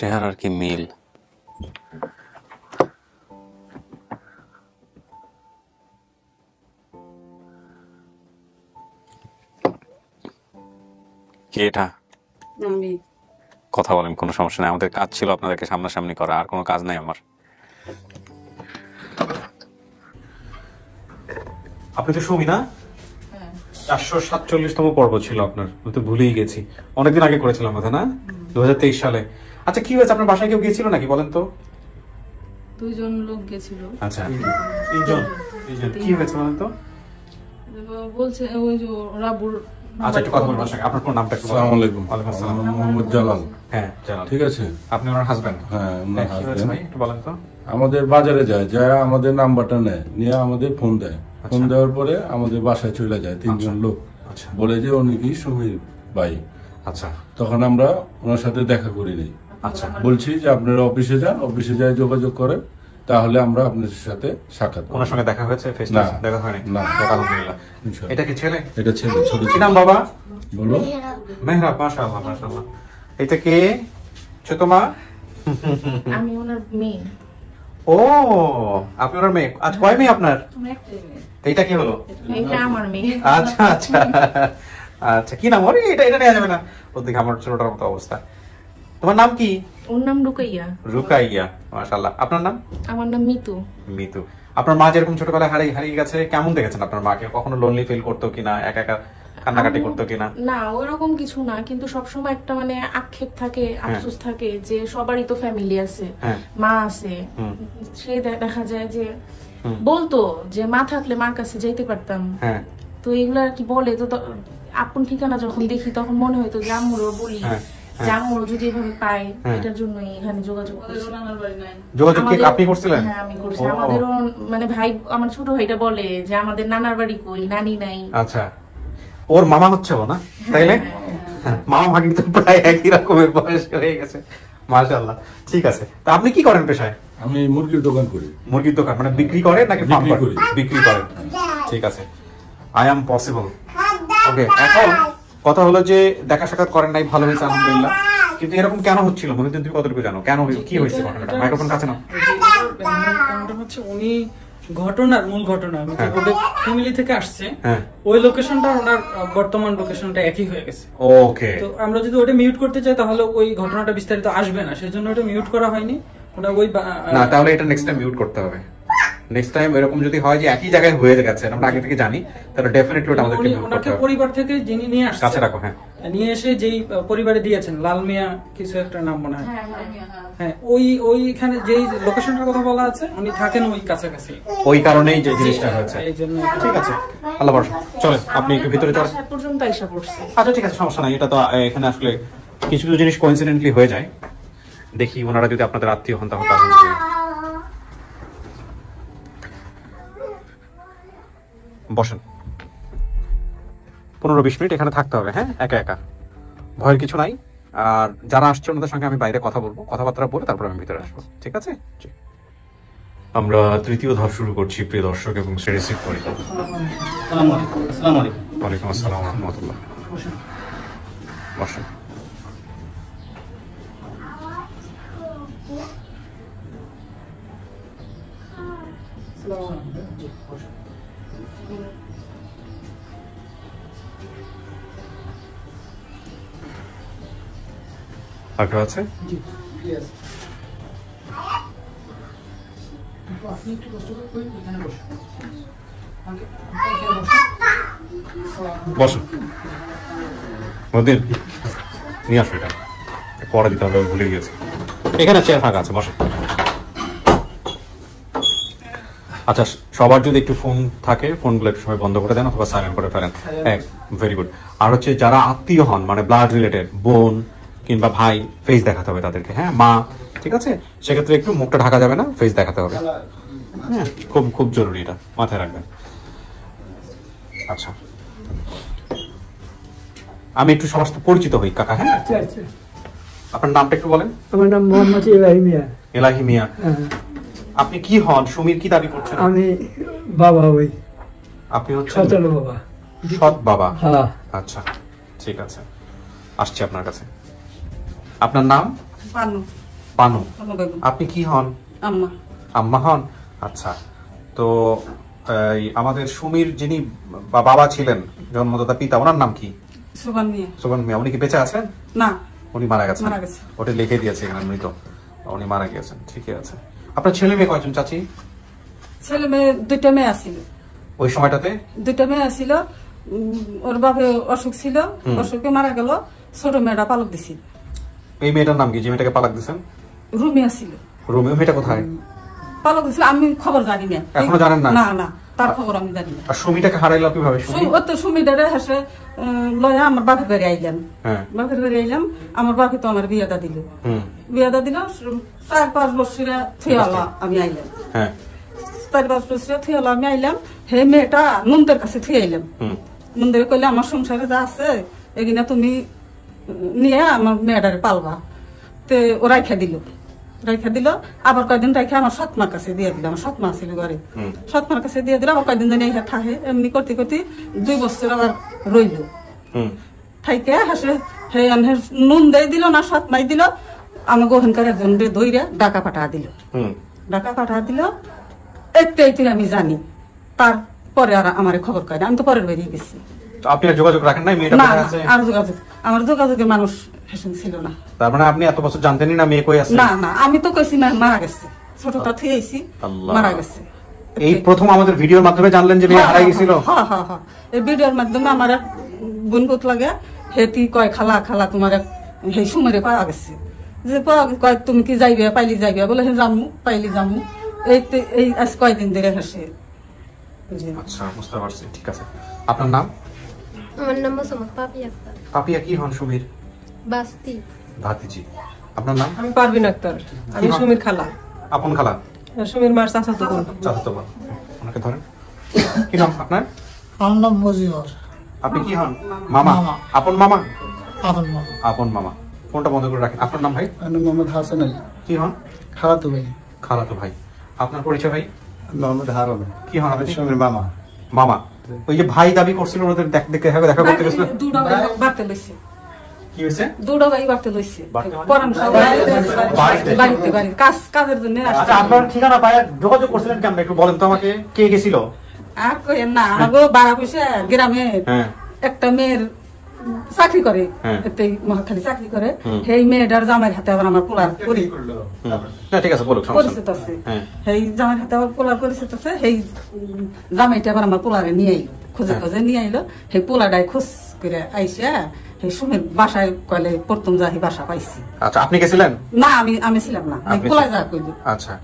চেহারার কি মিল। কি এটা? কথা বলেন, কোনো সমস্যা নেই। আমাদের কাজ ছিল আপনাদেরকে সামনাসামনি করা, আর কোনো কাজ নাই আমার। আপনি তো সুমি না? 447তম পর্ব ছিল আপনার, আমি তো ভুলেই গেছি। অনেকদিন আগে করেছিলাম কথা না, 2023 সালে। আচ্ছা কি হয়েছে, আপনার বাসায় কেউ গিয়েছিল নাকি বলেন তো? দুইজন লোক গেছিল। আচ্ছা তিনজন কি হয়েছে বলেন তো? বলছে ওই যে রাবুর। আচ্ছা একটু কথা বলবেন আপনার পুরো নামটা একটু। আসসালামু আলাইকুম। ওয়ালাইকুম আসসালাম। মোহাম্মদ জালাল। হ্যাঁ জালাল, ঠিক আছে। আপনি ওনার হাজবেন্ড? হ্যাঁ ওনার হাজবেন্ড। ভাই একটু বলেন তো। আমাদের বাজারে যায় আমাদের নাম্বারটা নেয়, নিয়ে আমাদের ফোন দেয়। ফোন দেওয়ার পরে আমাদের বাসায় চলে যায় তিনজন লোক। আচ্ছা বলে যে উনি কি সুমির ভাই। আচ্ছা তখন আমরা ওনার সাথে দেখা করি নি। আচ্ছা বলছি যে আপনারা অফিসে যান, অফিসে যায় যোগাযোগ করেন, তাহলে আমরা আপনার সাথে সাক্ষাৎ করব। ওনার সঙ্গে দেখা হয়েছে? ফেস টু না। ফেস দেখা হয়নি? না। আলহামদুলিল্লাহ। ইনশাআল্লাহ। এটা কি ছেলে? এটা ছেলে, ছোট কি ছেলে। নাম বাবা? বলো। মেহরাব। মাশাআল্লাহ মাশাআল্লাহ। এটা কে? ছোট মা? আমি ওনার মেয়ে। ও আপনি ওনার মেয়ে। আজ কয় মেয়ে আপনার? এইটা কি হলো? এটা আমার মেয়ে। আচ্ছা আচ্ছা আচ্ছা, কি নাম ওর? এটা এটা নেওয়া যাবে না, ওর দিকে আমার ছোটটার মতো অবস্থা। তোমার নাম কি? ওর নাম রুকাইয়া। রুকাইয়া, মাশাআল্লাহ। আপনার নাম? আমার নাম মিতু। মিতু। আপনার মা যেরকম ছোটবেলায় হারিয়ে গেছে, কেমন দেখেছেন আপনার মাকে? কখনো লোনলি ফিল করতো কিনা, একা একা কান্নাকাটি করতো কিনা? না ওইরকম কিছু না, কিন্তু সবসময় একটা মানে আক্ষেপ থাকে, আফসোস থাকে যে সবারই তো ফ্যামিলি আছে, মা আছে। সে দেখা যায় যে বলতো যে মা থাকলে মার কাছে যাইতে পারতাম। তো এগুলা আর কি বলে, তো আপন ঠিকানা যখন দেখি তখন মনে হইতো যে আম্মুরও বলি, আম্মুরও যদি এভাবে পাই, এটার জন্য এখানে যোগাযোগ করছি। যোগাযোগ কি আপনি করছিলেন? হ্যাঁ আমি করছি। আমাদেরও মানে ভাই, আমার ছোট ভাইটা বলে যে আমাদের নানার বাড়ি কই, নানি নাই। আচ্ছা, ওর মামা হচ্ছে ও না তাইলে? মামা ভাগিন তো প্রায় একই রকমের বয়স হয়ে গেছে। মাশাআল্লাহ। ঠিক আছে, তা আপনি কি করেন পেশায়? আমি মুরগির দোকান করি। মুরগির দোকান মানে বিক্রি করেন নাকি ফার্ম করেন? বিক্রি করেন। ঠিক আছে, আই এম পসিবল। ওকে, এখন কথা হলো যে দেখা সাক্ষাৎ করেন নাই, ভালো হয়েছে আলহামদুলিল্লাহ, কিন্তু এরকম কেন হচ্ছিল? মহিউদ্দিন তুমি কতটুকু জানো কেন কি হয়েছে ঘটনাটা? মাইক্রোফোন কাছে নাও। কারণটা হচ্ছে উনি ঘটনার মূল ঘটনা ওদের ফ্যামিলি থেকে আসছে, হ্যাঁ ওই লোকেশনটা ওনার বর্তমান লোকেশনটা একই হয়ে গেছে। ওকে, তো আমরা যদি ওটা মিউট করতে চাই তাহলে ওই ঘটনাটা বিস্তারিত আসবে না, সেজন্য ওটা মিউট করা হয়নি। ওটা ওই না, তাহলে এটা নেক্সট টাইম মিউট করতে হবে। নেক্সট টাইম এরকম যদি হয় যে একই জায়গায় হয়ে গেছে, আমরা আগে থেকে জানি, তাহলে ডেফিনেটলি ওটা আমাদেরকে মিউট করতে হবে। পরিবার থেকে যিনি নিয়ে আসছে কাছে রাখো। হ্যাঁ, নিয়ে এসে যেই পরিবারে দিয়েছেন, লাল মিয়া কিছু একটা নাম মনে হয়। হ্যাঁ, ওইখানে যেই লোকেশনটার কথা বলা আছে উনি থাকেন ওই কাছাকাছি, ওই কারণেই যে জিনিসটা হয়েছে। এই জন্য। ঠিক আছে, আল্লাহ ভরসা। চলেন আপনি একটু ভিতরে চলেন। বাসা পর্যন্ত আইসা পড়ছে। আচ্ছা ঠিক আছে, সমস্যা নাই। এটা তো এখানে আসলে কিছু কিছু জিনিস কোইন্সিডেন্টলি হয়ে যায়। দেখি ওনারা যদি আপনাদের আত্মীয় হন তাহলে বসেন। 15-20 মিনিট এখানে থাকতে হবে। হ্যাঁ, একা একা, ভয়ের কিছু নাই। আর যারা আসছে ওনাদের সঙ্গে আমি বাইরে কথা বলবো, কথাবার্তা বলে তারপর আমি ভিতরে আসবো। ঠিক আছে? আমরা তৃতীয় ধাপ শুরু করছি, প্রিয় দর্শক, এবং সে রিসিভ করি। ওয়ালাইকুম আসসালাম ওয়া রাহমাতুল্লাহ। বসেন। আগ্রহ আছে? বসুন। মদিন নিয়ে আসো, এটা পরে দিতে হবে, ভুলে গিয়েছি। এখানে চেয়ার ফাঁকা আছে, বসে। আচ্ছা, সবার যদি একটু ফোন থাকে, ফোনগুলো একটু সময় বন্ধ করে দেন অথবা সাইলেন্ট করে ফেলেন। Very good. আর হচ্ছে যারা আত্মীয় হন, মানে ব্লাড রিলেটেড, বোন কিংবা ভাই, ফেস দেখাতে হবে তাদেরকে। হ্যাঁ, মা, ঠিক আছে? সেক্ষেত্রে একটু মুখটা ঢাকা যাবে না, ফেস দেখাতে হবে। হ্যাঁ, খুব খুব জরুরি, এটা মাথায় রাখবেন। আচ্ছা, আমি একটু সবার সাথে পরিচিত হই কাকা। হ্যাঁ, আপনার নামটা একটু বলেন। আমার নাম মোহাম্মদ এলাহি মিয়া। এলাহি মিয়া। আপনি কি হন? সুমির কি দাবি করছেন? আমি বাবা হই। আপনি হচ্ছেন সৎ বাবা। সৎ বাবা? হ্যাঁ। আচ্ছা, ঠিক আছে, আসছি আপনার কাছে। আপনার নাম? পানু। পানু। পানু বেগম। আপনি কি হন? আম্মা। আম্মা হন। আচ্ছা, তো আমাদের সুমির যিনি বাবা ছিলেন, জন্মদাতা পিতা, ওনার নাম কি? সুবান মিয়া। সুবান মিয়া। উনি কি বেঁচে আছেন? না, উনি মারা গেছেন। মারা গেছে। ওটা লিখে দিয়েছে এখানে, মৃত। উনি মারা গেছেন, ঠিকই আছে। আপনার ছেলে মেয়ে কয়জন চাচি? ছেলে মেয়ে দুইটা মেয়ে আছিল। ওই সময়টাতে দুইটা মেয়ে আছিল। ওর বাপে অসুখ ছিল, অসুখে মারা গেল। ছোট মেয়েটা পালক দিছিল। এই মেয়েটার নাম কি, যে মেয়েটাকে পালাক দিয়েছেন? রুমিয়া ছিল। রুমি। ওই মেয়েটা কোথায়? পালক দিছিল, আমি খবর জানি না। এখনো জানেন না? না না, তার খবর আমি জানি না। আর সুমিটাকে হারাইলো কিভাবে? ও তো সুমিটারে হাসে লয়া আমার বাপের বাড়ি আইলাম। হ্যাঁ, বাপের বাড়ি আইলাম। আমার বাপে তো আমার বিয়াটা দিল। বিয়াটা দিল 4-5 বছরে থুয়ালা আমি আইলাম। হ্যাঁ, 4-5 বছরে থুয়ালা আমি আইলাম। হে মেয়েটা নন্দের কাছে থুয়ে আইলাম। নন্দের কইলে আমার সংসারে যা আছে এগুলা তুমি নিয়ে আমার মেয়েটারে পালবা। তে ও রাইখা দিল। আবার কয়েকদিন রাইখা আমার সৎমার কাছে দিয়ে দিল। আমার সৎমা ছিল ঘরে। সৎমার কাছে দিয়ে দিল। আবার কয়েকদিন জানি থাকে। এমনি করতে করতে 2 বছর আবার রইল। থাইকে হাসে হে নুন দিয়ে দিল না সৎমাই দিল। আমার গোহনকার একজন দইরা ডাকা পাঠা দিল। এইটাই আমি জানি। তারপরে আর আমার খবর করে, আমি তো পরের বেরিয়ে গেছি। আপনি আর যোগাযোগ রাখেন নাই? মেয়েটা কোথায় আছে? আর যোগাযোগ, আমার যোগাযোগের মানুষ হেসেন ছিল না। তার মানে আপনি এত বছর জানতেনই না মেয়ে কই আছে? না না, আমি তো কইছি মারা গেছে। ছোটটা থুয়েছি, মারা গেছে। এই প্রথম আমাদের ভিডিওর মাধ্যমে জানলেন যে মেয়ে হারাই গেছিল? হ্যাঁ হ্যাঁ হ্যাঁ, এই ভিডিওর মাধ্যমে আমার বোন পুত লাগে হেতি কয় খালা খালা তোমার সেই সুমেরে পাওয়া গেছে। যে কয় তুমি কি যাইবে, পাইলি যাইবে? বলে হে যামু, পাইলি যামু। এই আজ কয়দিন ধরে হাসে। আচ্ছা, বুঝতে পারছি, ঠিক আছে। আপনার নাম? আমার নাম মোসাম্মদ পাপিয়া আক্তার। পাপিয়া কি হন সুমির? বাস্তি। ভাতিজি। আপনার নাম? আমি পারভিন আক্তার। আমি সুমির খালা। আপন খালা? সুমির মার চাচাতো বোন। চাচাতো বোন। ওনাকে ধরেন। কি নাম আপনার? আমার নাম মজিবর। আপনি কি হন? মামা। আপন মামা? আপন মামা। আপন মামা। ফোনটা বন্ধ করে রাখেন। আপনার নাম ভাই? আমার নাম মোহাম্মদ হাসান আলী। কি হন? খালাতো ভাই। খালাতো ভাই। আপনার পরিচয় ভাই? মোহাম্মদ হারুন। কি হন আপনি? সুমির মামা। মামা। ওই যে ভাই দাবি করছিল ওদের দেখা করতে গেছিল? দুটা ভাই বাড়তে লইছে। কি হয়েছে? দুটা ভাই বাড়তে লইছে। কাজের জন্য। আচ্ছা, আপনার ঠিকানা পায় যোগাযোগ করছিলেন কেমন একটু বলেন তো আমাকে, কে গেছিল? আর কইেন না, আমাগো বাড়া পয়সা গ্রামে একটা মেয়ের চাকরি করে, এতেই মহাখালী চাকরি করে। সেই মেয়েটার জামাইয়ের হাতে আবার আমার পোলার করি। না ঠিক আছে, বলুক, পরিচিত আছে। সেই জামাইয়ের হাতে আবার পোলার পরিচিত আছে। সেই জামাইটা আবার আমার পোলারে নিয়ে আইলো, খুঁজে খুঁজে নিয়ে আইলো। সেই পোলাটাই খোঁজ করে আইসা সেই সুমের বাসায় কইলে প্রথম যাই বাসা পাইছি। আচ্ছা, আপনি গেছিলেন? না, আমি ছিলাম না, পোলা যা কইল। আচ্ছা,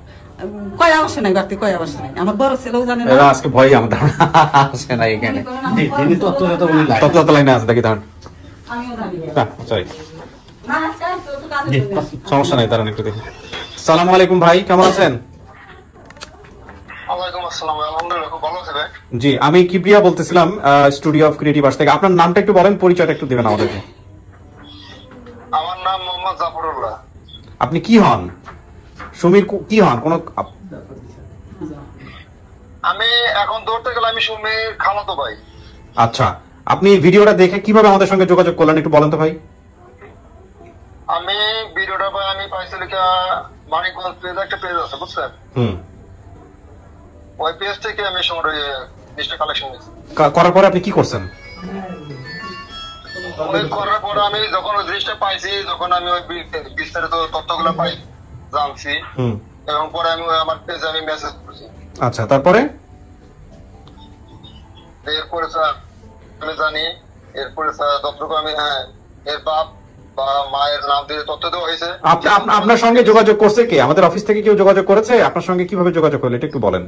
কয় আসে নাই বাড়তে, কয় আসে নাই। আমার বড় ছেলেও জানে না। আজকে ভয় আমার আসে নাই এখানে। তত্ত্ব লাইনে আছে দেখি ধান। সমস্যা নাই, তারা একটু দেখি। সালাম আলাইকুম ভাই, কেমন আছেন? জি, আমি কিবরিয়া বলতেছিলাম স্টুডিও অফ ক্রিয়েটিভ আর্টস থেকে। আপনার নামটা একটু বলেন, পরিচয়টা একটু দিবেন আমাদেরকে। আমার নাম মোহাম্মদ জাফরুল্লাহ। আপনি কি হন? সুমির কি হন? কোন? আমি এখন ধরতে গেলে আমি সুমির খালাতো ভাই। আচ্ছা, আপনি ভিডিওটা দেখে কিভাবে আমাদের সঙ্গে যোগাযোগ করলেন একটু বলেন তো ভাই। আমি ভিডিওটা পাই, আমি পাইছিলাম মানিকগঞ্জ পেজ, একটা পেজ আছে বুঝছেন? ওই পেজ থেকে আমি জিনিসটা কালেকশন করেছি। করার পরে আপনি কি করছেন? ওই করার পরে আমি যখন ওই জিনিসটা পাইছি, যখন আমি ওই বিস্তারিত তথ্যগুলো পাই, জানছি, এবং পরে আমি আমার পেজে আমি মেসেজ করছি। আচ্ছা, তারপরে? এরপরে আমি জানি, এরপরে যতটুকু আমি এর বাপ বা মায়ের নাম দিয়ে তথ্য দেওয়া হয়েছে। আপনার সঙ্গে যোগাযোগ করছে কে? আমাদের অফিস থেকে কেউ যোগাযোগ করেছে? আপনার সঙ্গে কিভাবে যোগাযোগ করলে এটা একটু বলেন।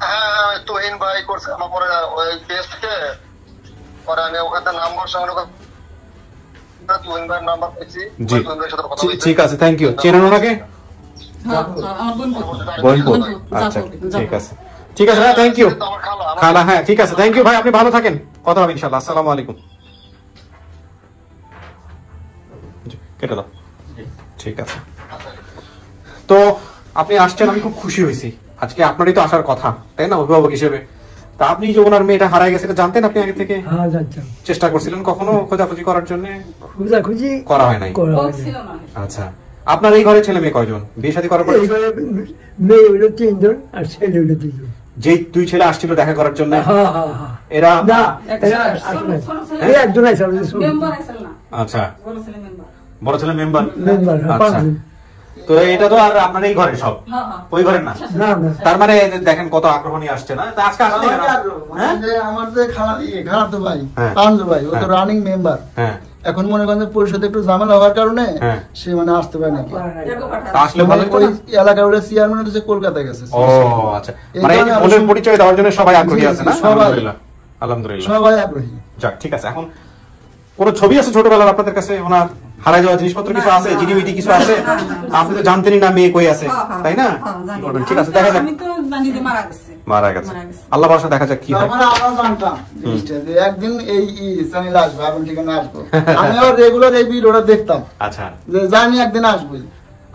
হ্যাঁ, তুহিন ভাই করছে আমার। পরে ওই পেজ থেকে পরে আমি ওখানে নাম্বার সংগ্রহ করে তুহিন ভাইয়ের নাম্বার পেয়েছি। ঠিক আছে, থ্যাংক ইউ। চেনেন ওনাকে? আচ্ছা, ঠিক আছে, ঠিক আছে ভাই, থ্যাংক ইউ। খালা, হ্যাঁ ঠিক আছে, থ্যাংক ইউ ভাই, আপনি ভালো থাকেন, কথা হবে ইনশাআল্লাহ। আসসালামু আলাইকুম। কেটে দাও। ঠিক আছে, তো আপনি আসছেন, আমি খুব খুশি হয়েছি। আজকে আপনারই তো আসার কথা, তাই না, অভিভাবক হিসেবে। তা আপনি যে ওনার মেয়েটা হারাই গেছে জানতেন আপনি আগে থেকে? হ্যাঁ, জানতাম। চেষ্টা করছিলেন কখনো খোঁজাখুঁজি করার জন্য? খুব খোঁজাখুঁজি করা হয় নাই? করা হয় নাই। আচ্ছা, আপনার এই ঘরে ছেলে মেয়ে কয়জন? বিয়ে শাদী করার পর এই ঘরে মেয়ে হইলো 3 জন আর ছেলে হইলো 2 জন। যেই দুই ছেলে আসছিল দেখা করার জন্য, হ্যাঁ হ্যাঁ হ্যাঁ। এরা না এরা আসলে নাই। এই একজন আছে আমাদের শুনুন। মেম্বার আছে না, আচ্ছা, বড় ছেলে মেম্বার। বড় ছেলে মেম্বার। মেম্বার, হ্যাঁ, আচ্ছা, 5 জন। তো এটা তো আর আপনার এই ঘরে সব, হ্যাঁ হ্যাঁ। ওই ঘরের না? না না তার মানে দেখেন কত আগ্রহ নিয়ে আসছে না? তা আজকে আসলে হ্যাঁ আমার যে খালাতো ভাই, হ্যাঁ। পাঞ্জু ভাই, ও তো হ্যাঁ। Running member. হ্যাঁ, এখন মনে করেন যে পরিষদে একটু ঝামেলা হওয়ার কারণে হ্যাঁ। সে মানে আসতে পারে নাকি। তা আসলে ভালো হতো ওই না? এলাকার ওটা চেয়ারম্যান হচ্ছে কলকাতা গেছে। ও আচ্ছা, এই মানে এই কারণে বোনের আমি- পরিচয় দেওয়ার জন্য সবাই আগ্রহী জি, আছে না? জি, সবাই। আলহামদুলিল্লাহ, আলহামদুলিল্লাহ। সবাই আগ্রহী। যাক, ঠিক আছে। এখন কোন ছবি আছে ছোটবেলার আপনাদের কাছে? ওনার হারাই যাওয়া জিনিসপত্র কিছু আছে, জিনিমিটি কিছু আছে? আপনি তো জানতেনই না মেয়ে কই আছে, তাই না? কি করবেন? ঠিক আছে, দেখা যাক। আমি তো জানি যে মারা গেছে। মারা গেছে, আল্লাহ ভরসা, দেখা যাক কি হয়। তারপরে আমরা জানতাম জিনিসটা যে একদিন এই চ্যানেলে আসবো, এখন ঠিকানা আসবো। আমি আবার রেগুলার এই ভিডিওটা দেখতাম, আচ্ছা, যে জানি একদিন আসবোই।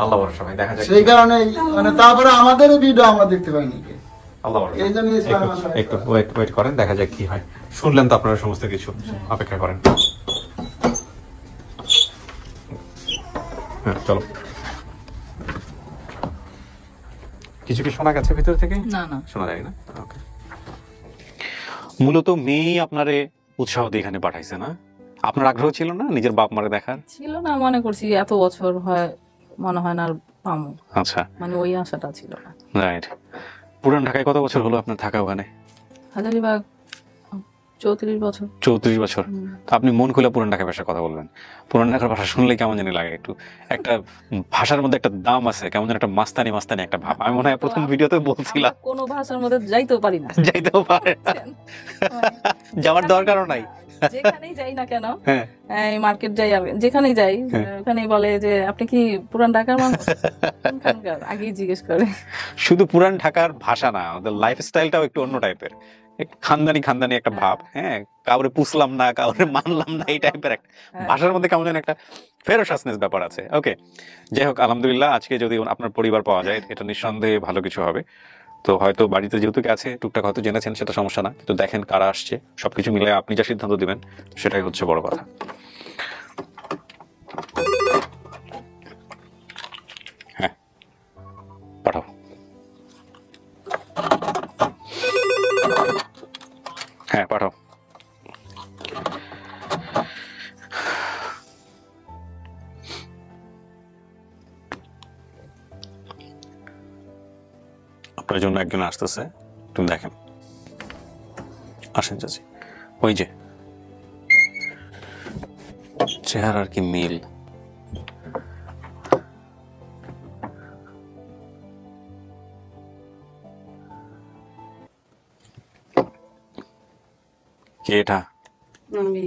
আল্লাহ ভরসা ভাই, দেখা যাক। সেই কারণে মানে তারপরে আমাদের ভিডিও আমরা দেখতে পাইনি। আল্লাহ ভরসা। এই জন্য একটু ওয়েট করেন, দেখা যাক কি হয়। শুনলেন তো আপনারা সমস্ত কিছু, অপেক্ষা করেন। হ্যাঁ, চলো। কিছু কি শোনা গেছে ভিতর থেকে? না না শোনা যায় না? ওকে। মূলত মেয়ে আপনারে উৎসাহ দিয়ে এখানে পাঠাইছে না? আপনার আগ্রহ ছিল না নিজের বাপ মারে দেখার? ছিল না, মনে করছি এত বছর হয় মনে হয় না আর পামু, আচ্ছা, মানে ওই আশাটা ছিল না। রাইট। পুরান ঢাকায় কত বছর হলো আপনার থাকা ওখানে? হাজারিবাগ 34 বছর। 34 বছর। তো আপনি মন খুলে পুরান ঢাকার ভাষায় কথা বলবেন। পুরান ঢাকার ভাষা শুনলে কেমন জানি লাগে, একটু একটা ভাষার মধ্যে একটা দাম আছে, কেমন যেন একটা মাস্তানি মাস্তানি একটা ভাব। আমি মনে হয় প্রথম ভিডিওতে বলছিলাম কোনো ভাষার মধ্যে যাইতেও পারি না। যাইতেও পারে না, যাওয়ার দরকারও নাই। যেখানেই যাই না কেন, হ্যাঁ, এই মার্কেট যাই আর যেখানেই যাই, ওখানেই বলে যে আপনি কি পুরান ঢাকার মানুষ? কোনখানকার? আগেই জিজ্ঞেস করে। শুধু পুরান ঢাকার ভাষা না, ওদের লাইফস্টাইলটাও একটু অন্য টাইপের, খানদানি খানদানি একটা ভাব। হ্যাঁ, কাউরে পুষলাম না, কাউরে মানলাম না, এই টাইপের একটা ভাষার মধ্যে কেমন যেন একটা ফেরোসাসনেস ব্যাপার আছে। ওকে, যাই হোক, আলহামদুলিল্লাহ, আজকে যদি আপনার পরিবার পাওয়া যায় এটা নিঃসন্দেহে ভালো কিছু হবে। তো হয়তো বাড়িতে যেহেতু আছে টুকটাক হয়তো জেনেছেন, সেটা সমস্যা না, কিন্তু দেখেন কারা আসছে, সবকিছু মিলে আপনি যা সিদ্ধান্ত দিবেন সেটাই হচ্ছে বড় কথা। হ্যাঁ, পাঠাও। হ্যাঁ, পাঠাও। আপনার জন্য একজন আসতেছে, তুমি দেখেন। আসেন চাচি। ওই যে চেহারার কি মিল! কে এটা? আমি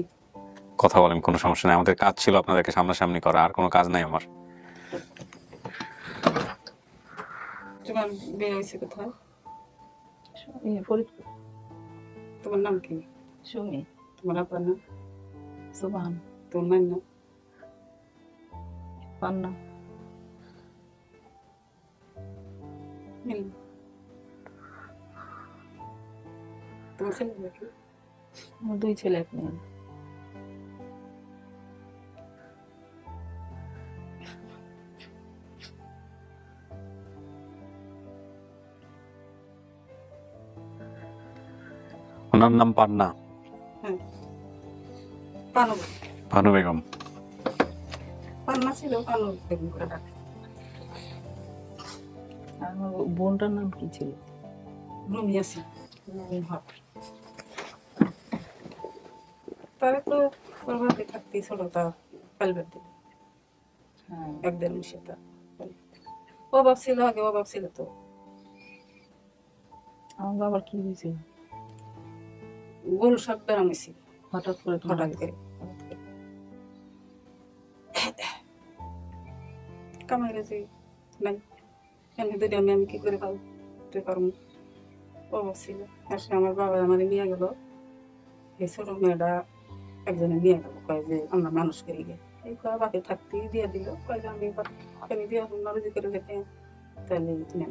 কথা বলেন, কোনো সমস্যা নেই। আমাদের কাজ ছিল আপনাদেরকে সামনাসামনি করা, আর কোনো কাজ নাই আমার। তোমার বিয়ে হয়েছে কোথায়? ফরিদপুর। তোমার নাম কি? সুমি। তোমার আপনার নাম? সুবহান। তোমার মায়ের নাম? পান্না। তোমার ছেলে নাকি? আমার 2 ছেলে 1 মেয়ে। ওনার নাম পান্না। হ্যাঁ, পানু। ভানু বেগম। পান্না ছিল, পানু বেগম করে ডাকে। আর আমার বোনটার নাম কি ছিল? রুমি আছে। তারা তো প্রভাবে থাকতেই ছিল, তা পালবার দিল। হ্যাঁ, 1-1.5 মাসে তা অভাব ছিল, আগে অভাব ছিল তো। আমার বাবার কি হয়েছিল? গোল সব বেরামেছি হঠাৎ করে। হঠাৎ করে কামাই গেছে নাই, এমনি যদি আমি কি করে পালতে পারবো? অভাব ছিল। আসলে আমার বাবা আমার নিয়ে গেল, এই ছোট মেয়েটা একজনে নিয়ে গেল, কয় যে আমরা মানুষ করে গিয়ে এই কয় বাকি থাকতেই দিয়ে দিল, কয় যে আমি দিয়ে নরজি করে যেতে, তাহলে তুমি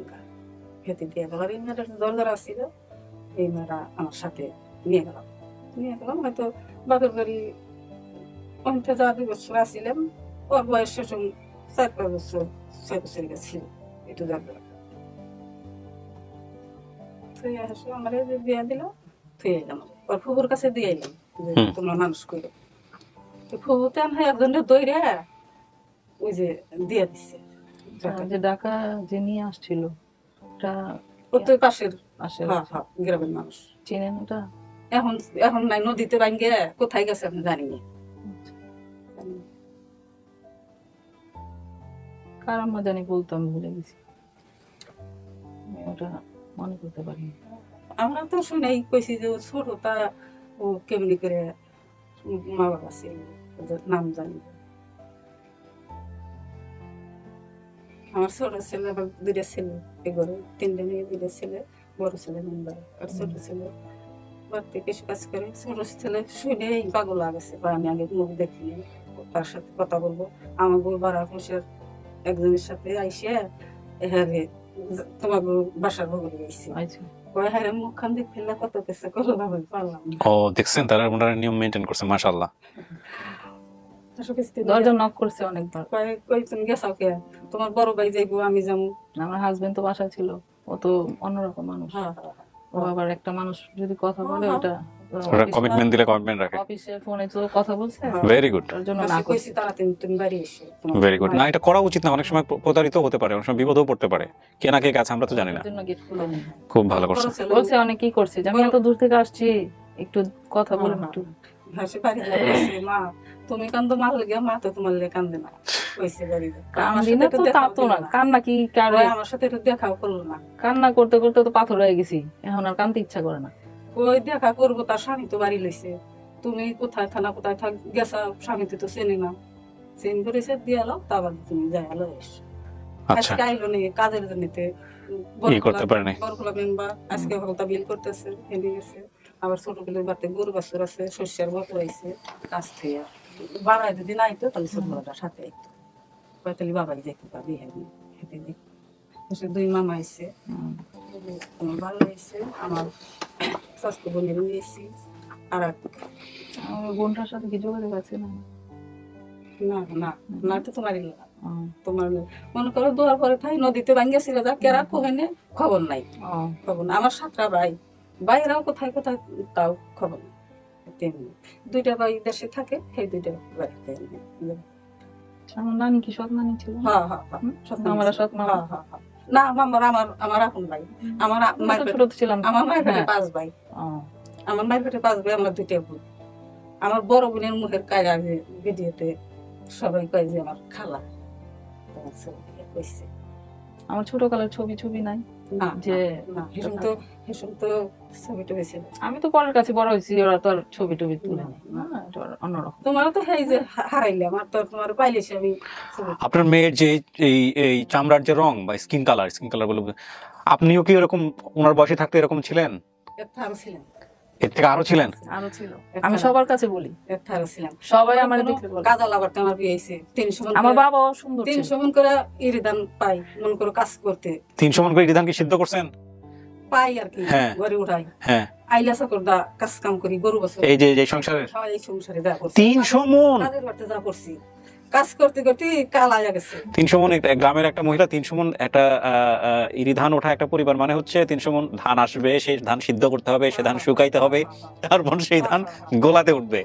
খেতে দিয়ে গেল। আর এই মেয়েটা দরদার আসছিল, এই মেয়েরা আমার সাথে নিয়ে গেলাম হয়তো বাপের বাড়ি ওইটা যা 2 বছর আসছিলাম, ওর বয়স সেসম 4-5 বছর 6 বছর গেছিল একটু যাবে। তুই আসো আমার যে বিয়া দিল, তুই এলাম ওর ফুবুর কাছে দিয়ে এলাম যে তোমরা মানুষ করে। তো ফুবুতে আমি একজনের দইরে ওই যে দিয়ে দিচ্ছে। যে ঢাকা যে নিয়ে আসছিল ওটা ও তো পাশের পাশের গ্রামের মানুষ। চিনেন ওটা? এখন নাই, নদীতে ভাঙ্গে কোথায় গেছে আমি জানি না। কার আম্মা জানি বলতো, আমি ভুলে গেছি, ওটা মনে করতে পারিনি। আমরা তো শুনেই কইছি যে ও ছোট, তা ও কেমনি করে মা বাবা ছিল নাম জানি। আমার ছোট ছেলে, আবার 2টা ছেলে, এগোরে 3টা মেয়ে, 2টা ছেলে, বড় ছেলে মুম্বাই, আর ছোট ছেলে বাড়িতে কিছু কাজ করে। ছোট ছেলে শুনেই পাগল লাগেছে, আমি আগে মুখ দেখিনি, তার সাথে কথা বলবো। আমার বউ বাড়ার বসে একজনের সাথে আইসে এহারে তোমার বাসার বগলে গেছি, হ্যাঁ মুখখান দিয়ে ফেললে কত কিছু করলো না, পারলাম না। ও দেখছেন, তারা ওনারা নিয়ম মেনটেন করছে, মাশাআল্লাহ। দরজা নক করছে অনেকবার, কই তুমি গেছাও কে? তোমার বড় ভাই যাইবো, আমি যাবো। আমার হাজবেন্ড তো বাসায় ছিল, ও তো অন্যরকম মানুষ। ও আবার একটা মানুষ যদি কথা বলে ওটা কমিটমেন্ট দিলে কমিটমেন্ট রাখে। অফিসে ফোনে তো কথা বলছে, ভেরি গুড। তার জন্য না কইছি তারা তুমি বাড়ি এসে। Very good. না, এটা করা উচিত না, অনেক সময় প্রতারিত হতে পারে, অনেক সময় বিপদেও পড়তে পারে। কে না কে কাছে আমরা তো জানি না। খুব ভালো করছে। বলছে অনেক কি করছে, আমি এত দূর থেকে আসছি, একটু কথা বলে একটু হাসি বাড়ি যাচ্ছে। মা তুমি কান্দো, মা লাগে, মা তো তোমার লেগে কান্দে না, কইছে বাড়িতে কান্দি না তো, তা তো না। কান্না কি কারে? আমার সাথে একটু দেখাও করলো না। কান্না করতে করতে তো পাথর হয়ে গেছি, এখন আর কান্দতে ইচ্ছা করে না। ওই দেখা করবো, তার স্বামী তো বাড়ি লইছে, তুমি কোথায় থানা কোথায় থাক গেছা, স্বামী তো চেনে না, চেন করেছে দিয়ে এলো, তারপর তুমি যাই এলো এসো। আজকে আইলো নি কাজের জন্যতে, বরখোলা মেম্বার আজকে হলতা বিল করতেছে, হেঁটে গেছে। আবার ছোট বিলের বাড়িতে গরু বাছুর আছে, শস্যের বত হয়েছে, কাজ থেকে বাবাই যদি না আইতো তাহলে ছোট বড়টা সাথে আইতো, তাহলে বাবাই যেতে পারবি হেঁটে দেখি। 2 মামা আইছে, আমার ভালো হয়েছে, আমার স্বাস্থ্য বোনের নিয়েছি। আর আমার বোনটার সাথে কি যোগাযোগ আছে? না না না না, তো তোমারই তোমার মনে করো দুয়ার পরে থাই নদীতে ভাঙ্গেছিল, যা কেরা কোহেনে খবর নাই, খবর না। আমার 7টা ভাই, ভাইরাও কোথায় কোথায় তাও খবর নেই। তেমনি 2টা ভাই দেশে থাকে, সেই 2টা বাড়িতে। আমার নানি কি সৎ নানি ছিল? হ্যাঁ হ্যাঁ আমার সৎ মামা। না মামার আমার আপন ভাই। আমার মায়ের পেটে ছিলাম, আমার মায়ের পেটে 5 ভাই। আমার মায়ের পেটে 5 ভাই, আমরা 2টা বোন। আমার বড় বোনের মুখের কায়রা যে ভিডিওতে সবাই কয় যে আমার খালা। আমার ছোট কালের ছবি নাই যে, আমি তো পরের কাছে বড় হয়েছি, ওরা তো আর ছবি টবি তুলে নেই, অন্যরকম। তোমার তো এই যে হারাইলে, আমার তো তোমার পাইলেছি আমি। আপনার মেয়ের যে এই চামড়ার যে রং বা স্কিন কালার বলে, আপনিও কি এরকম ওনার বয়সে থাকতে এরকম ছিলেন? ছিলেন, এর থেকে আরো ছিলেন? আরো ছিল। আমি সবার কাছে বলি, ছিলাম, সবাই আমার দেখলে বলে। কাজল আবার আমার বিয়ে হয়েছে 300 মন। আমার বাবাও সুন্দর, 300 মন করে ইরিদান পাই, মন করে কাজ করতে। 300 মন করে ইরিদান কি সিদ্ধ করছেন? পাই আর কি, ঘরে উঠাই। হ্যাঁ, আইলা চাকর দা কাজ কাম করি, গরু বছর এই যে সংসারে। এই সংসারে যা করছি 300 মন কাজের করতে যা করছি, কাজ করতে করতে কাল আয়া গেছে। 300 মন গ্রামের একটা মহিলা 300 মন একটা ইরি ধান ওঠা একটা পরিবার মানে হচ্ছে 300 মন ধান আসবে, সেই ধান সিদ্ধ করতে হবে, সে ধান শুকাইতে হবে, তারপর সেই ধান গোলাতে উঠবে।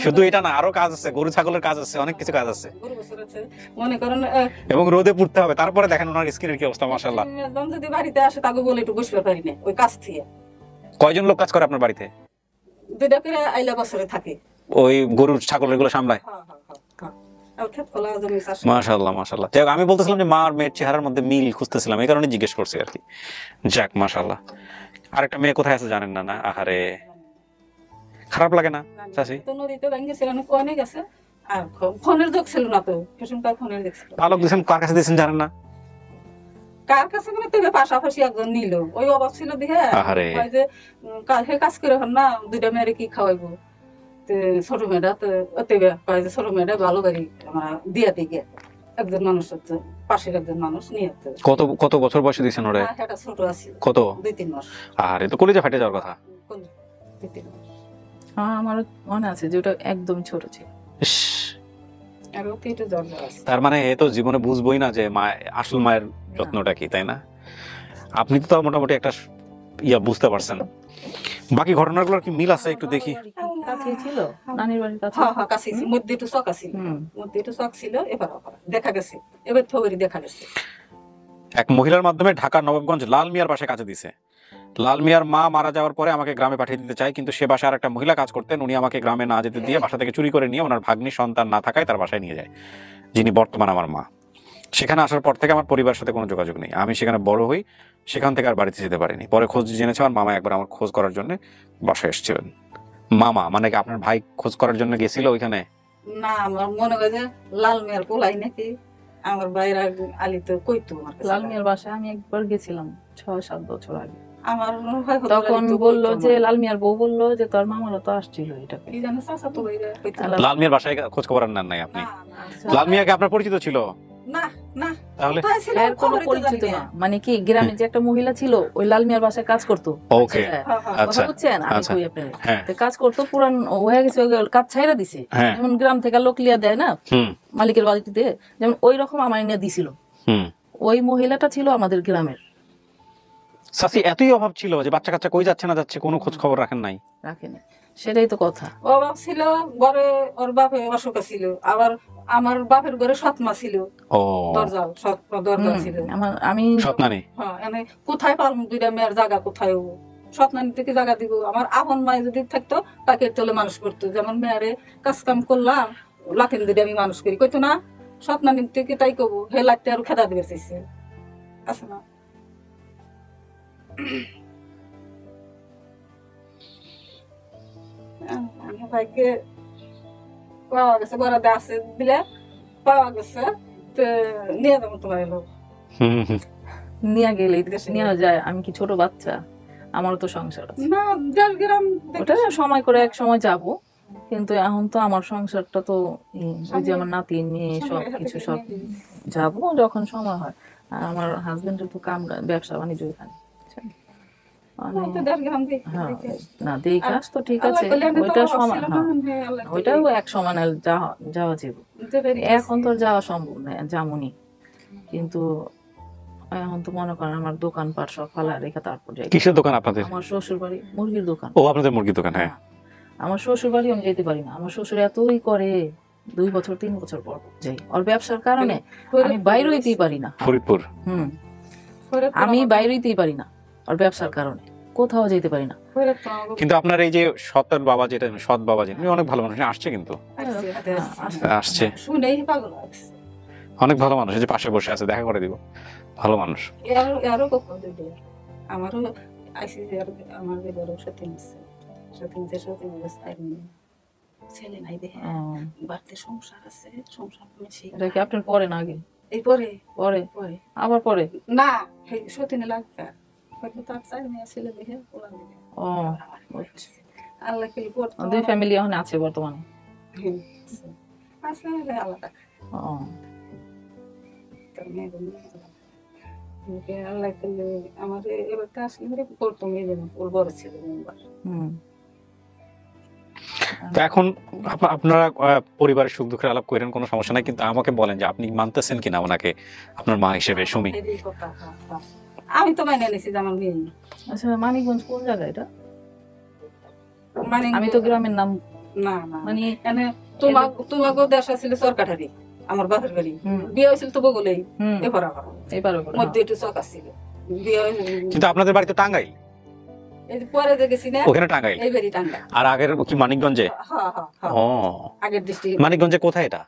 শুধু এটা না, আরো কাজ আছে, গরু ছাগলের কাজ আছে, অনেক কিছু কাজ আছে, মনে করেন। এবং রোদে পুড়তে হবে। তারপরে দেখেন ওনার স্কিনের কি অবস্থা, মাশাআল্লাহ। যদি বাড়িতে আসে তাকে বলে একটু বসতে পারি না ওই কাজ থেকে। কয়জন লোক কাজ করে আপনার বাড়িতে? 2টা করে আইলা বছরে থাকে, ওই গরু ছাগল এগুলো সামলায়। মাশাআল্লাহ মাশাআল্লাহ। যাক, আমি বলতেছিলাম যে মা আর মেয়ের চেহারার মধ্যে মিল খুঁজতেছিলাম, এই কারণে জিজ্ঞেস করছি আর কি। যাক মাশাআল্লাহ। আরেকটা মেয়ে কোথায় আছে জানেন না? না, আহারে, খারাপ লাগে না চাচি? তো নদীতে ভাঙ্গেছিল, কোনে গেছে, আর ফোনের যোগ ছিল না তো, সেসময় ফোনের দেখছিল। পালক দিয়েছেন, কার কাছে দিয়েছেন জানেন না? কার কাছে মানে তবে পাশাপাশি একজন নিল, ওই অভাব ছিল দেখে ওই যে কাজ করে না, 2টা মেয়েরে কি খাওয়াইবো, ছোট মেয়েটা তো ছোট মেয়েটা ভালো গাড়ি আমরা দিয়ে দিই, একজন মানুষ হচ্ছে পাশের একজন মানুষ নিয়ে। কত বছর বয়সে দিয়েছেন ওরে? ছোট আছে, কত? 2-3 মাস। আরে তো কলেজে ফাটে যাওয়ার কথা। 2-3 মাস। আমার মনে আছে যে ওটা একদম ছোট ছিল। আর ওতে একটু জ্বর আছে। তার মানে এ তো জীবনে বুঝবোই না যে মা আসল মায়ের যত্নটা কি, তাই না? আপনি তো মোটামুটি একটা বুঝতে পারছেন। বাকি ঘটনাগুলোর কি মিল আছে একটু দেখি। কাছে ছিল নানির বাড়ির কাছে। হ্যাঁ হ্যাঁ কাছে ছিল, মধ্যে একটু চক ছিল, মধ্যে একটু চক ছিল। এবার দেখা গেছে, এবার থগরি দেখা গেছে। এক মহিলার মাধ্যমে ঢাকার নবাবগঞ্জ লাল মিয়ার বাসায় কাজে দিছে। লাল মিয়ার মা মারা যাওয়ার পরে আমাকে গ্রামে পাঠিয়ে দিতে চাই, কিন্তু সে বাসায় আর একটা মহিলা কাজ করতেন। উনি আমাকে গ্রামে না যেতে দিয়ে বাসা থেকে চুরি করে নিয়ে ওনার ভাগ্নি সন্তান না থাকায় তার বাসায় নিয়ে যায়, যিনি বর্তমান আমার মা। সেখানে আসার পর থেকে আমার পরিবারের সাথে কোনো যোগাযোগ নেই। আমি সেখানে বড় হই, সেখান থেকে আর বাড়িতে যেতে পারিনি। পরে খোঁজ জেনেছি আমার মামা একবার আমার খোঁজ করার জন্য বাসায় এসেছিলেন। মামা মানে কি আপনার ভাই খোঁজ করার জন্য গেছিল ওইখানে? না, আমার মনে হয় যে লাল মিয়ার পোলাই নাকি আমার বাইরে আলি তো কইতো। লাল মিয়ার বাসায় আমি একবার গেছিলাম 6-7 বছর আগে। আমার মনে হয় তখন বললো যে লাল মিয়ার বউ বললো যে তোর মামারা তো আসছিল। এটা কি জানো চাচা তো বাইরে কইতো। লাল মিয়ার বাসায় খোঁজ খবর নেন নাই আপনি? লাল মিয়াকে আপনার পরিচিত ছিল? না না, তাহলে এর কোনো পরিচিত না। মানে কি গ্রামে যে একটা মহিলা ছিল ওই লাল মিয়ার বাসায় কাজ করতো। ওকে, আচ্ছা বুঝছেন? আমি কই আপনারে কাজ করতো, পুরান হয়ে গেছে, কাজ ছাইরা দিছে। যেমন গ্রাম থেকে লোক লিয়া দেয় না মালিকের বাড়িতে, যেমন ওই রকম আমার নিয়ে দিছিল। ওই মহিলাটা ছিল আমাদের গ্রামের। সাসি এতই অভাব ছিল যে বাচ্চা কাচ্চা কই যাচ্ছে না যাচ্ছে কোনো খোঁজ খবর রাখেন নাই? রাখেনি, সেটাই তো কথা। অভাব ছিল, ঘরে ওর বাপে অসুখ ছিল, আবার আমার বাপের ঘরে সৎমা ছিল। ও দরজা দরজা ছিল। আমি সৎনানি, হ্যাঁ, এনে কোথায় পারবো দুইটা মেয়ের জায়গা কোথায় সৎনানি থেকে জায়গা দিব? আমার আপন মায় যদি থাকতো তাকে চলে মানুষ করতো। যেমন মেয়ারে কাজ কাম করলাম, লাথিন দিদি আমি মানুষ করি কইতো না, সৎনানি থেকে তাই কবো। হে লাগতে আর খেদা দিবে চাইছে আছে না। আমি ভাইকে পাওয়া গেছে, বরাদে আছে দিলে পাওয়া গেছে, তো নিয়ে যাবো তোমার লোক। নিয়ে গেলে নিয়ে যায়। আমি কি ছোট বাচ্চা? আমারও তো সংসার আছে। না, জলগ্রাম ওটা সময় করে এক সময় যাব, কিন্তু এখন তো আমার সংসারটা তো ওই যে আমার নাতি নিয়ে সব কিছু সব যাব যখন সময় হয়। আর আমার হাজবেন্ডের তো কাম ব্যবসা বাণিজ্য এখানে। না দেখাস তো ঠিক আছে, ওইটা সমান, ওইটাও এক সমান যাওয়া যাবে। এখন তো যাওয়া সম্ভব না, যেমনই। কিন্তু এখন তো মনে করেন আমার দোকানপাট সব ফালা রেখে তারপর যাই। কিসের দোকান আপনাদের? আমার শ্বশুর বাড়ি মুরগির দোকান। ও আপনাদের মুরগির দোকান? হ্যাঁ, আমার শ্বশুর বাড়ি আমি যেতে পারি না। আমার শ্বশুর এতই করে 2 বছর 3 বছর পর যাই। ওর ব্যবসার কারণে আমি বাইরে হইতেই পারি না। ফরিদপুর? আমি বাইরে হইতেই পারি না ওর ব্যবসার কারণে, কোথাও যেতে পারি না। কিন্তু আপনার এই যে সৎ বাবা, যেটা সৎ বাবা, যেটা অনেক ভালো মানুষ আসছে, কিন্তু আসছে শুনেই পাগল লাগছে। অনেক ভালো মানুষ, এই যে পাশে বসে আছে, দেখা করে দিব, ভালো মানুষ। আমারও আইসি যে আমার বড় সাথে ছেলে নাই দেখে বাড়িতে সংসার আছে, সংসার এটা কি আপনার পরে না আগে? এই পরে পরে আবার পরে না, সতীনে লাগবে তার 4 মেয়ে ছেলে দেখে ওরা দেখে। ও আল্লাহ কি করতে, দুই ফ্যামিলি এখন আছে বর্তমানে? আছে আলাদা। ও আল্লাহ করলে আমার এবার তো আসলে করতো মেয়ে ওর বড় ছেলে। তো এখন আপনারা পরিবারের সুখ দুঃখের আলাপ করেন, কোনো সমস্যা নাই, কিন্তু আমাকে বলেন যে আপনি মানতেছেন কিনা ওনাকে আপনার মা হিসেবে? সুমি, আমি তো মাইনে নিছি যে আমার মেয়ে। আচ্ছা, মানিকগঞ্জ কোন জায়গা এটা? আমি তো গ্রামের নাম না না, মানে এনে তোমাকে দেশ ছিল সরকারি, আমার বাপের বাড়ি। বিয়ে হয়েছিল তো বগুলেই, এবারে মধ্যে একটু চক আসছিল বিয়ে। কিন্তু আপনাদের বাড়ি তো টাঙ্গাইল? পরে যে গেছি না ওখানে টাঙ্গাইল, এই বাড়ি টাঙ্গাইল। আর আগের কি মানিকগঞ্জে? হ্যাঁ হ্যাঁ, ও আগের ডিস্ট্রিক্ট। মানিকগঞ্জে কোথায় এটা?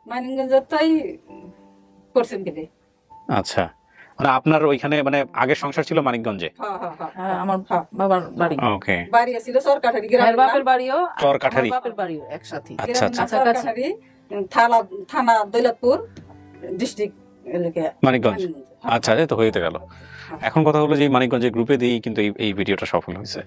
মানিকগঞ্জে তাই করছেন কেটে। আচ্ছা, মানে আপনার ওইখানে মানে আগের সংসার ছিল মানিকগঞ্জে? হ্যাঁ, আমার বাবার বাড়ি। ওকে, বাড়ি ছিল সরকারি, গ্রামের বাপের বাড়িও চরকাঠারি, বাপের বাড়িও একসাথে। আচ্ছা আচ্ছা, কাছাকাছি। থানা দৌলতপুর, ডিস্ট্রিক্ট মানিকগঞ্জ। আচ্ছা, তো হইতে গেল। এখন কথা হলো যে মানিকগঞ্জের গ্রুপে দিয়েই কিন্তু এই ভিডিওটা সফল হয়েছে।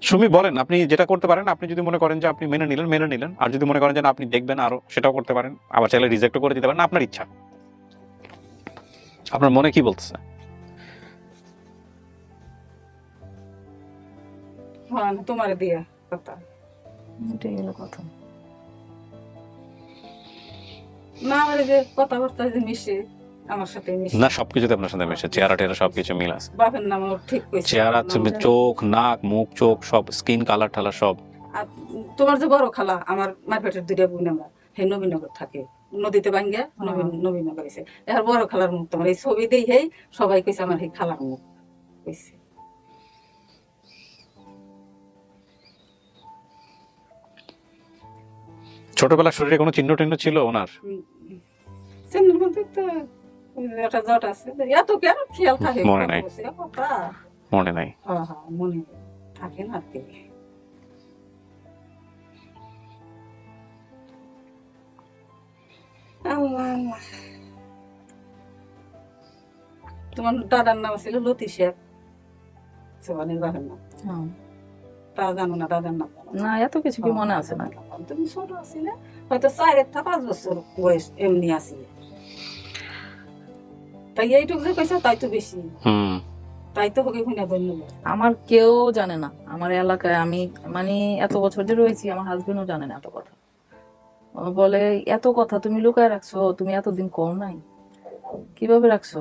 সুমি বলেন, আপনি যেটা করতে পারেন, আপনি যদি মনে করেন যে আপনি মেনে নিলেন, আর যদি মনে করেন যে আপনি দেখবেন আরো, সেটাও করতে পারেন। আবার চাইলে রিজেক্টও করে দিতে পারেন, আপনার ইচ্ছা। আপনার মনে কি বলতেছে? হ্যাঁ, তোমার দিয়া কথা, এটাই হলো কথা। না আমার যে কথাবার্তা যে মিশে আমার সাথে মিশে না সবকিছুতে আপনার সাথে মিশে, চেহারা টেরা সবকিছু মিল আছে। বাপের নাম ঠিক কইছে, চেহারা, চোখ, নাক, মুখ, চোখ সব, স্কিন কালার টালার সব। আর তোমার যে বড় খালা আমার মারপেটের দুইটা বোন, আমরা হে নবীনগর থাকে, নদীতে ভাঙ্গিয়া নবীনগর হয়েছে। এর বড় খালার মুখ তোমার এই ছবি দেই হেই সবাই কইছে আমার এই খালার মুখ কইছে। ছোটবেলার শরীরে কোনো চিহ্ন টিহ্ন ছিল ওনার? চিহ্নের মধ্যে তো একটা জট আছে, এত কেন খেয়াল থাকে মনে নাই, মনে নাই। মনে থাকে না। তোমার দাদার নাম ছিল লতিফ শেখ, সোবানের বাবার নাম। তা জানো না দাদার নাম? না, এত কিছু কি মনে আছে না? তুমি ছোট আছিলে, হয়তো 4-5 বছর বয়স এমনি আসলে। তাই এইটুকু যে কইছো তাই তো বেশি, তাই তো হোক এখানে ধন্যবাদ। আমার কেউ জানে না আমার এলাকায়, আমি মানে এত বছর যে রয়েছি আমার হাজবেন্ডও জানে না এত কথা। বলে এত কথা তুমি লুকায় রাখছো, তুমি এতদিন কম নাই, কিভাবে রাখছো?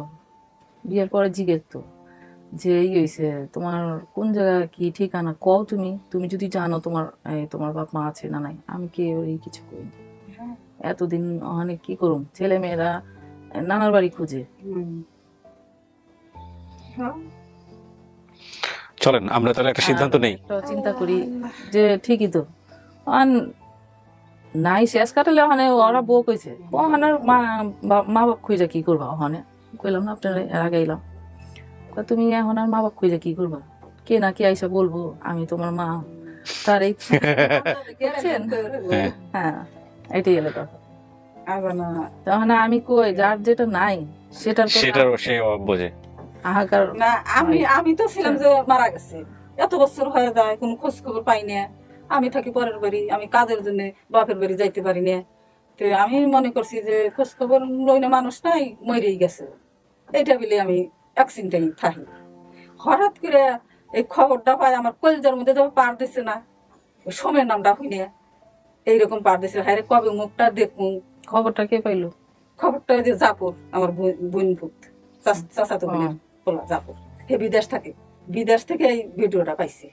বিয়ের পরে জিজ্ঞেস তো যে এই হয়েছে তোমার কোন জায়গা কি ঠিকানা কও, তুমি যদি জানো তোমার বাপ মা আছে না নাই, আমি কে ওই কিছু করি এতদিন অনেক কি করুম, ছেলে মেয়েরা নানার বাড়ি খুঁজে। চলেন আমরা তাহলে একটা সিদ্ধান্ত নেই, চিন্তা করি যে ঠিকই তো নাই শেষ কাটালে ওখানে ওরা বউ কইছে ওখানে মা বাপ খুঁজে কি করবা, ওখানে কইলাম না আপনার এর আগে এলাম, তুমি এখন আর মা বাপ খুঁজে কি করবা, কে না কে আইসা বলবো আমি তোমার মা, তার এই হ্যাঁ এটাই এলো কথা। তখন আমি কই যার যেটা নাই সেটার সে বোঝে হাহাকার। না আমি তো ছিলাম যে মারা গেছে, এত বছর হয়ে যায় কোনো খোঁজ খবর পাই না, আমি থাকি পরের বাড়ি, আমি কাজের জন্য বাপের বাড়ি যাইতে পারি না। তো আমি মনে করছি যে খোঁজ খবর লইলে মানুষ নাই, মরেই গেছে, এইটা বলে আমি একচিন্তাই থাকি। হঠাৎ করে এই খবরটা পাই আমার কলজার মধ্যে যখন পার দিছে না, ওই সময়ের নামটা হইনে এইরকম পার দিছে, হ্যাঁ কবে মুখটা দেখুন। খবরটা কে পাইলো? খবরটা যে জাপুর আমার বোন ভূত চাচাতো বোনের পোলা জাপুর, হে বিদেশ থাকে, বিদেশ থেকে এই ভিডিওটা পাইছে,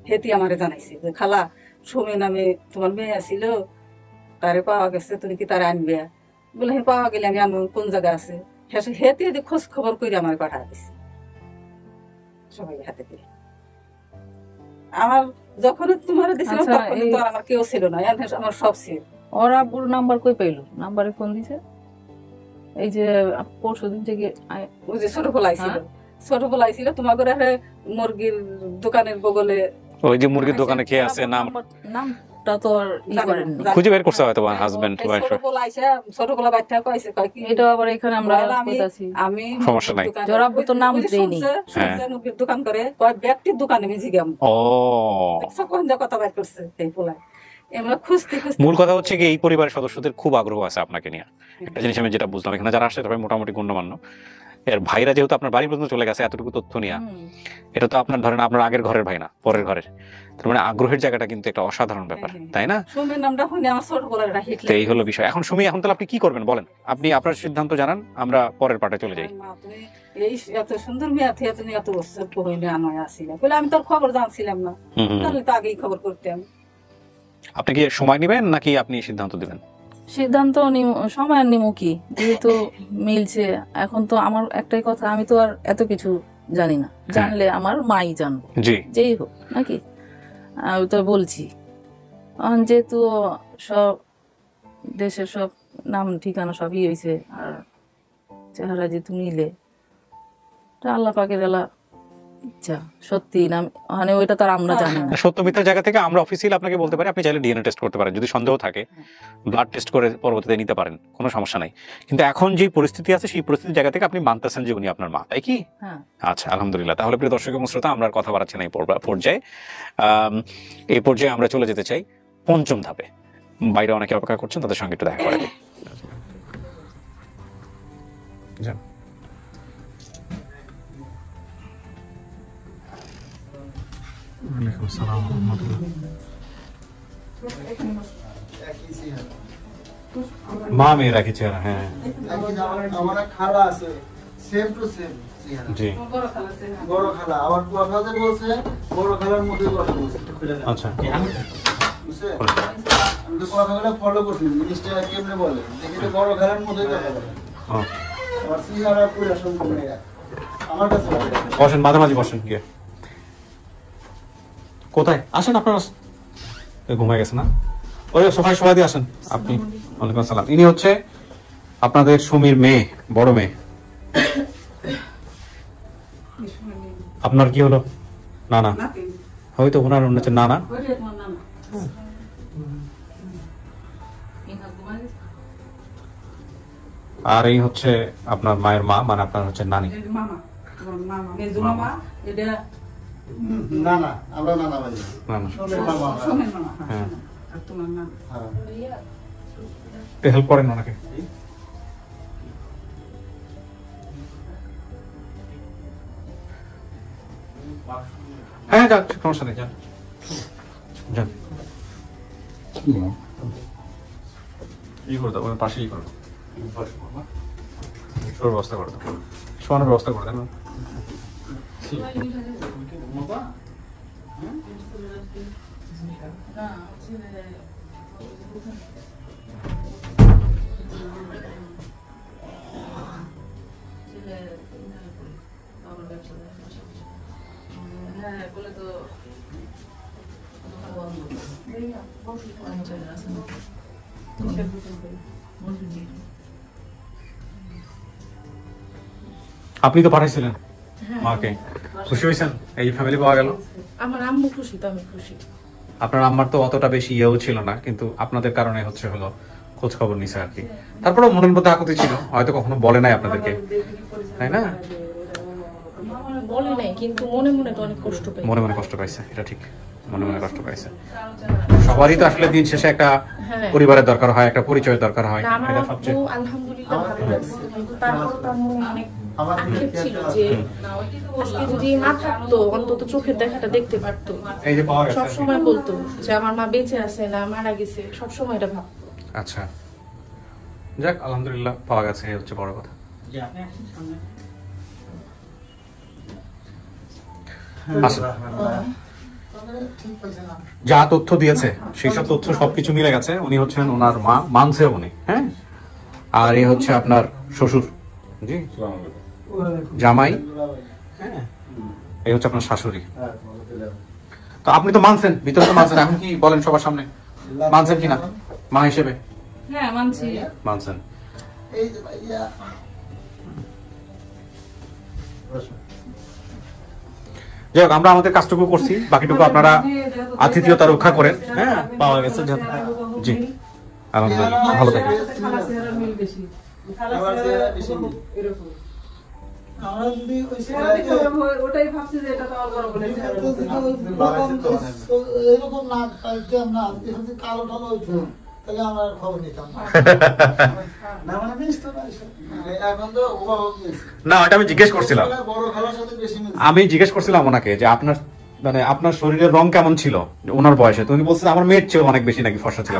হেতি আমারে জানাইছে যে খালা সুমি নামে তোমার মেয়ে ছিল, তারে পাওয়া গেছে, তুমি কি তারে আনবে? বলে হ্যাঁ পাওয়া গেলে আমি আনবো, কোন জায়গা আছে? হেতি খোঁজ খবর করে আমার পাঠা দিছে সবাই হাতে দিয়ে। আমার যখন তোমার দিছিলাম তখন তো আমার কেউ ছিল না, আমার সব ছিল। ওরা বুড়ো নাম্বার কই পাইলো? নাম্বারে ফোন দিছে এই যে পরশুদিন থেকে ওই যে ছোট পোলাই ছিল তোমার ঘরে মুরগির দোকানের বগলে, ওই যে মুরগির দোকানে কে আছে নামটা তো আর ই করেন খুঁজে বের করতে হয় তোমার হাজবেন্ড ওয়াইফ। ছোট পোলা বাচ্চা কইছে কয় কি এটা আবার এখানে আমরা কইতাছি, আমি সমস্যা নাই, জরাবু তো নাম দেইনি, মুরগির দোকান করে কয় ব্যক্তির দোকানে আমি জিগাম। ও কোন যে কথা বের করছে এই পোলা। মূল কথা হচ্ছে কি এই পরিবারের সদস্যদের খুব আগ্রহ আছে আপনাকে নিয়ে, একটা জিনিস আমি যেটা বুঝলাম এখানে যারা আসছে তবে মোটামুটি গণ্যমান্য, এর ভাইরা যেহেতু আপনার বাড়ি পর্যন্ত চলে গেছে এতটুকু তথ্য নিয়ে, এটা তো আপনার ধরেন আপনার আগের ঘরের ভাই না পরের ঘরের, তার মানে আগ্রহের জায়গাটা কিন্তু একটা অসাধারণ ব্যাপার, তাই না? এই হলো বিষয়। এখন সুমি, এখন তাহলে আপনি কি করবেন বলেন, আপনি আপনার সিদ্ধান্ত জানান, আমরা পরের পার্টে চলে যাই। এই এত সুন্দর মেয়ে তুমি এত বছর পরে আমায় আসিলাম বলে আমি তোর খবর জানছিলাম না, তাহলে তো আগেই খবর করতাম। আপনি কি সময় নেবেন নাকি আপনি সিদ্ধান্ত দিবেন? সিদ্ধান্ত সময় নিমু কি, যেহেতু মিলছে। এখন তো আমার একটাই কথা, আমি তো আর এত কিছু জানি না, জানলে আমার মাই জানবো, যেই হোক নাকি। আমি তো বলছি যেহেতু সব দেশের সব নাম ঠিকানা সবই হয়েছে, আর চেহারা যেহেতু মিলে, আল্লাহ পাকের ইচ্ছা সত্যি না, মানে ওইটা তো আমরা জানি না। সত্য মিথ্যার জায়গা থেকে আমরা অফিসিয়ালি আপনাকে বলতে পারি, আপনি চাইলে ডিএনএ টেস্ট করতে পারেন, যদি সন্দেহ থাকে ব্লাড টেস্ট করে পরবর্তীতে নিতে পারেন, কোনো সমস্যা নাই। কিন্তু এখন যে পরিস্থিতি আছে সেই পরিস্থিতির জায়গা থেকে আপনি মানতেছেন যে উনি আপনার মা, তাই কি? আচ্ছা, আলহামদুলিল্লাহ। তাহলে প্রিয় দর্শক এবং শ্রোতা, আমরা কথা বাড়াচ্ছি না এই পর্যায়ে। এই পর্যায়ে আমরা চলে যেতে চাই পঞ্চম ধাপে। বাইরে অনেকে অপেক্ষা করছেন, তাদের সঙ্গে একটু দেখা করে দিই। ওয়ালাইকুম আসসালাম ওয়া রাহমাতুল্লাহ। মা মেয়ে রাখি চেহারা, হ্যাঁ আমার এক খালা আছে, সেম টু সেম জি। বড় খালা আবার কথা যে বলছে বড় খালার মতোই কথা বলছে। আচ্ছা বুঝছেন? আমি তো কথাগুলো ফলো করছি, জিনিসটা কেমনে বলে দেখি তো বড় খালার মতোই কথা বলে। আমার চেহারা পুরো সম্পূর্ণ এক। আমার কাছে বসেন, মাঝে মাঝে বসেন গিয়ে। কোথায় আসেন আপনারা? ঘুমায় গেছে না? ওই সোফায় সবাই দিয়ে আসেন আপনি। ওয়ালাইকুম আসসালাম। ইনি হচ্ছে আপনাদের সুমির মেয়ে, বড় মেয়ে। আপনার কি হলো? না না, হয়তো ওনার মনে হচ্ছে না না। আর এই হচ্ছে আপনার মায়ের মা, মানে আপনার হচ্ছে নানি। না না, আমরা নানা বাড়ি। হ্যাঁ, হেল্প করেন ওনাকে। হ্যাঁ যাক, সমস্যা নেই, যান যান। ই করে দাও, ওই পাশে ই করে দাও, শোয়ার ব্যবস্থা করে দাও, শোয়ানোর ব্যবস্থা করে দেন। আপনি তো পাঠাইছিলেন মাকে, খুশি হয়েছেন এই ফ্যামিলি পাওয়া গেল? আমার আম্মু খুশি তো আমি খুশি। আপনার আম্মার তো অতটা বেশি ইয়েও ছিল না, কিন্তু আপনাদের কারণে হচ্ছে হলো খোঁজ খবর নিছে আর কি। তারপরেও মনের মধ্যে আকুতি ছিল, হয়তো কখনো বলে নাই আপনাদেরকে, তাই না? বলে নাই, কিন্তু মনে মনে তো অনেক কষ্ট পাই। মনে মনে কষ্ট পাইছে, এটা ঠিক, মনে মনে কষ্ট পাইছে। সবারই তো আসলে দিন শেষে একটা পরিবারের দরকার হয়, একটা পরিচয়ের দরকার হয়। এটা সবচেয়ে আলহামদুলিল্লাহ ভালো লাগছে, কিন্তু তারপর তার মনে অনেক আক্ষেপ ছিল যে আজকে যদি মা থাকতো অন্তত চোখের দেখাটা দেখতে পারতো। এই যে পাওয়া গেছে, সব সময় বলতো যে আমার মা বেঁচে আছে না মারা গেছে, সব সময় এটা ভাবতো। আচ্ছা যাক, আলহামদুলিল্লাহ পাওয়া গেছে, এই হচ্ছে বড় কথা। যা তথ্য দিয়েছে সেই সব তথ্য সবকিছু মিলে গেছে। উনি হচ্ছেন ওনার মা, মানছে উনি, হ্যাঁ। আর এই হচ্ছে আপনার শ্বশুর, জি জামাই, হ্যাঁ। এই হচ্ছে আপনার শাশুড়ি। তো আপনি তো মানছেন, ভিতরে তো মানছেন, এখন কি বলেন সবার সামনে, মানছেন কিনা মা হিসেবে? হ্যাঁ মানছি, মানছেন। এই যে ভাইয়া যাই হোক, আমরা আমাদের কাজটুকু করছি, বাকিটুকু আপনারা আতিথেয়তা রক্ষা করেন। হ্যাঁ পাওয়া গেছে, জি আলহামদুলিল্লাহ, ভালো থাকেন। এরকম না পাইতাম না, কালো টালো হইতো তাহলে আমরা খবর নিতাম না। না, ওটা আমি জিজ্ঞেস করছিলাম, আমি জিজ্ঞেস করছিলাম ওনাকে যে আপনার মানে আপনার শরীরের রং কেমন ছিল ওনার বয়সে। তো উনি বলছেন আমার মেয়ের চেয়ে অনেক বেশি নাকি ফর্সা ছিল।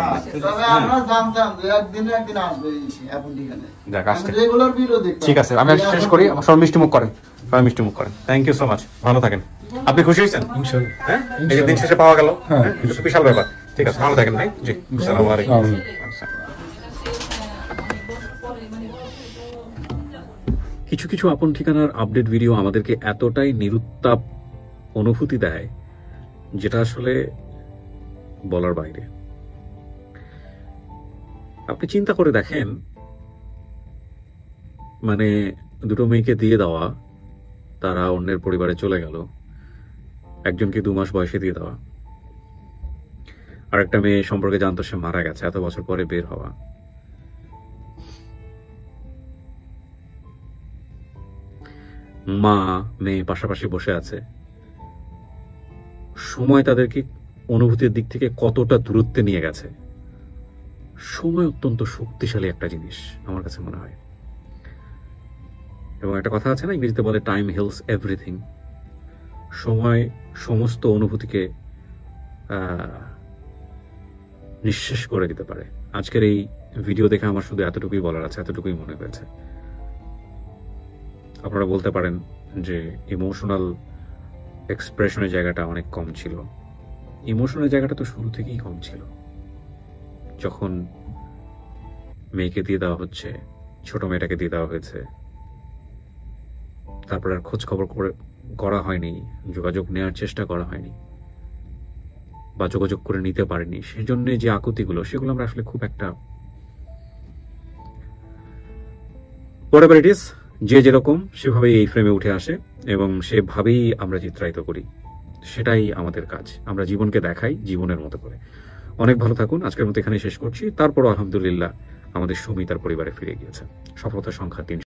ঠিক আছে, আমি শেষ করি, আমার সবাই মিষ্টি মুখ করেন, সবাই মিষ্টি মুখ করেন। থ্যাংক ইউ সো মাচ, ভালো থাকেন। আপনি খুশি হয়েছেন? হ্যাঁ, এই দিন শেষে পাওয়া গেল, বিশাল ব্যাপার। ঠিক আছে, ভালো থাকেন ভাই। জি, আসসালামু আলাইকুম। কিছু কিছু আপন ঠিকানার আপডেট ভিডিও আমাদেরকে এতটাই নিরুত্তাপ অনুভূতি দেয়, যেটা আসলে বলার বাইরে। আপনি চিন্তা করে দেখেন, মানে দুটো মেয়েকে দিয়ে দেওয়া, তারা অন্যের পরিবারে চলে গেল, একজনকে 2 মাস বয়সে দিয়ে দেওয়া, আর একটা মেয়ে সম্পর্কে জানতো সে মারা গেছে, এত বছর পরে বের হওয়া। মা মেয়ে পাশাপাশি বসে আছে, সময় তাদেরকে অনুভূতির দিক থেকে কতটা দূরত্বে নিয়ে গেছে। সময় অত্যন্ত শক্তিশালী একটা জিনিস আমার কাছে মনে হয়। এবং একটা কথা আছে না, ইংরেজিতে বলে টাইম হিলস এভরিথিং। সময় সমস্ত অনুভূতিকে নিঃশেষ করে দিতে পারে। আজকের এই ভিডিও দেখে আমার শুধু এতটুকুই বলার আছে, এতটুকুই মনে হয়েছে। আপনারা বলতে পারেন যে ইমোশনাল এক্সপ্রেশনের জায়গাটা অনেক কম ছিল। ইমোশনের জায়গাটা তো শুরু থেকেই কম ছিল। যখন মেয়েকে দিয়ে দেওয়া হচ্ছে, ছোট মেয়েটাকে দিয়ে দেওয়া হয়েছে, তারপর আর খোঁজ খবর করা হয়নি, যোগাযোগ নেওয়ার চেষ্টা করা হয়নি বা যোগাযোগ করে নিতে পারেনি, সেজন্য যে আকুতিগুলো, সেগুলো আমরা আসলে খুব একটা whatever it is, যে যেরকম সেভাবেই এই ফ্রেমে উঠে আসে এবং সেভাবেই আমরা চিত্রায়িত করি। সেটাই আমাদের কাজ। আমরা জীবনকে দেখাই জীবনের মতো করে। অনেক ভালো থাকুন। আজকের মতো এখানে শেষ করছি। তারপর আলহামদুলিল্লাহ আমাদের সুমি তার পরিবারে ফিরে গিয়েছে। সফলতার সংখ্যা 3।